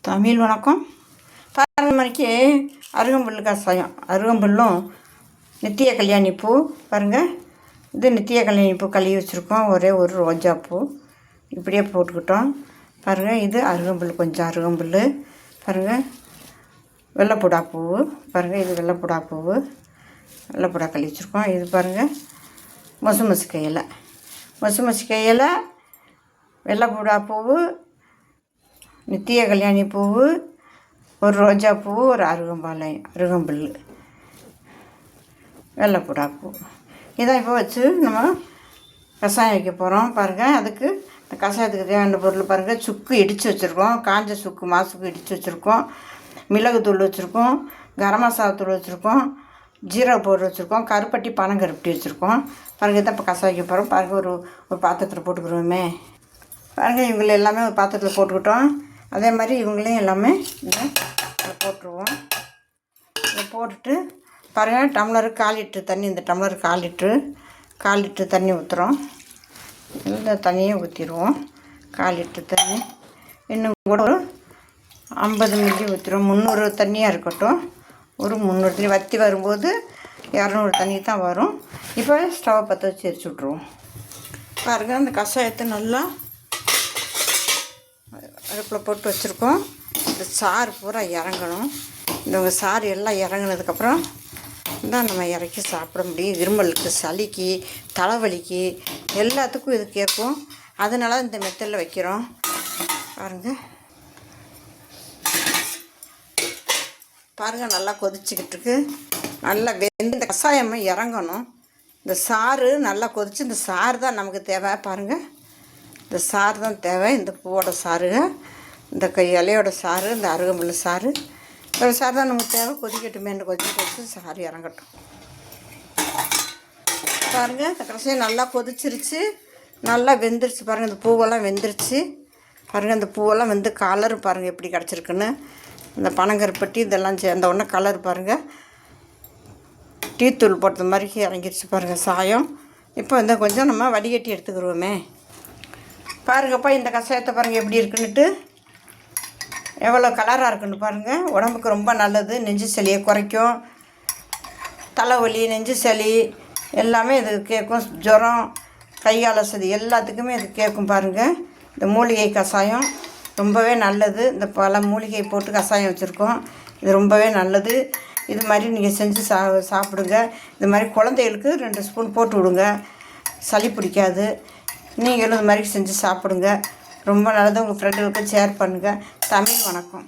தமிழ் வணக்கம். 12 மணிக்கு அருகம்புல் கஷாயம். அருகம்புல்லும் நித்திய கல்யாணி பூ பாருங்கள். இது நித்திய கல்யாணி பூ கழுவி வச்சுருக்கோம். ஒரே ஒரு ரோஜா பூ இப்படியே போட்டுக்கிட்டோம் பாருங்கள். இது அருகம்புல், கொஞ்சம் அருகம்புல் பாருங்கள். வெள்ளைப்புடா பூ பாருங்கள். இது வெள்ளைப்புடா பூ, வெள்ளைப்புடா கழுவி வச்சுருக்கோம். இது பாருங்கள் மொசுமொசுக்கை இலை, மொசுமொசுக்கை இலை, வெள்ளைப்புடா பூ, நித்திய கல்யாணி பூ, ஒரு ரோஜா பூ, ஒரு அருகம்புல், வெள்ளைப்புடா பூ. இதான் இப்போ வச்சு நம்ம கஷாயம் வைக்க போகிறோம் பாருங்கள். அதுக்கு இந்த கஷாயத்துக்கு தேவையான பொருள் பாருங்கள். சுக்கு இடித்து வச்சுருக்கோம், காஞ்ச சுக்கு மாசுக்கு இடித்து வச்சுருக்கோம், மிளகுத்தூள் வச்சுருக்கோம், கரம் மசாலா தூள் வச்சுருக்கோம், ஜீரக பவுடர் வச்சுருக்கோம், கருப்பட்டி பனங்கருப்பட்டி வச்சுருக்கோம் பாருங்கள். இதான் இப்போ கஷாயம் வைக்க போகிறோம் பாருங்கள். ஒரு பாத்திரத்தில் போட்டுக்கிறோமே பாருங்கள். இவங்களை எல்லாமே ஒரு பாத்திரத்தில் போட்டுக்கிட்டோம். அதே மாதிரி இவங்களையும் எல்லாமே இதை போட்டுருவோம். இதை போட்டுட்டு பாருங்கள். டம்ளருக்கு 1/4 லிட்டரு தண்ணி, இந்த டம்ளருக்கு 1/4 லிட்டரு தண்ணி ஊற்றுறோம். இந்த தண்ணியை ஊற்றிடுவோம். 1/4 லிட்டரு தண்ணி. இன்னும் கூட ஒரு 50 மில்லி ஊற்றிடுவோம். 300 தண்ணியாக இருக்கட்டும். ஒரு 300 தண்ணி வற்றி வரும்போது 200 தண்ணி தான் வரும். இப்போ ஸ்டவ்வை பற்ற வச்சு எரிச்சு விட்ருவோம் பாருங்கள். அந்த கஷாயத்தை நல்லா அடுப்பில் போட்டு வச்சுருக்கோம். இந்த சாறு பூரா இறங்கணும். இந்த சாறு எல்லாம் இறங்கினதுக்கப்புறம் தான் நம்ம இறக்கி சாப்பிட முடியும். இருமலுக்கு, சளிக்கு, தலைவலிக்கு எல்லாத்துக்கும் இது கேட்கும். அதனால இந்த மெத்தடில் வைக்கிறோம் பாருங்கள். பாருங்கள் நல்லா கொதிச்சுக்கிட்டு இருக்கு. நல்லா இந்த கஷாயமாக இறங்கணும். இந்த சாறு நல்லா கொதித்து, இந்த சாறு தான் நமக்கு தேவை பாருங்கள். இந்த சாறு தான் தேவை. இந்த பூவோட சாறு, இந்த இலையோட சாறு, இந்த அருகம்புல் சாறு, இந்த சாறு தான் நமக்கு தேவை. கொதிக்கட்டுமே, கொதிச்சு சாறு இறங்கட்டும் பாருங்கள். இந்த கடைசியாக நல்லா கொதிச்சிருச்சு, நல்லா வெந்துருச்சு பாருங்கள். இந்த பூவெல்லாம் வெந்துருச்சு பாருங்கள். இந்த பூவெல்லாம் வந்து கலர் பாருங்கள் எப்படி கிடச்சிருக்குன்னு. இந்த பனங்கருப்பட்டி இதெல்லாம் சேர்ந்த உடனே கலர் பாருங்கள். டீத்தூள் போட்டது மாதிரி இறங்கிருச்சு பாருங்கள் சாயம். இப்போ வந்து கொஞ்சம் நம்ம வடிகட்டி எடுத்துக்கிடுவோமே பாருங்கப்பா. இந்த கஷாயத்தை பாருங்கள் எப்படி இருக்குன்னுட்டு, எவ்வளோ கலராக இருக்குன்னு பாருங்கள். உடம்புக்கு ரொம்ப நல்லது. நெஞ்சு சளியை குறைக்கும். தலைவலி, நெஞ்சு சளி எல்லாமே இது கேட்கும். ஜுரம், கைகால சதி எல்லாத்துக்குமே இது கேட்கும் பாருங்கள். இந்த மூலிகை கஷாயம் ரொம்பவே நல்லது. இந்த பல மூலிகை போட்டு கஷாயம் வச்சுருக்கோம். இது ரொம்பவே நல்லது. இது மாதிரி நீங்கள் செஞ்சு சாப்பிடுங்க. இது மாதிரி குழந்தைகளுக்கு 2 ஸ்பூன் போட்டு விடுங்க, சளி பிடிக்காது. நீங்களும் இது மாதிரி செஞ்சு சாப்பிடுங்க. ரொம்ப நல்லது. உங்கள் ஃப்ரெண்டுகளுக்கு ஷேர் பண்ணுங்கள். தமிழ் வணக்கம்.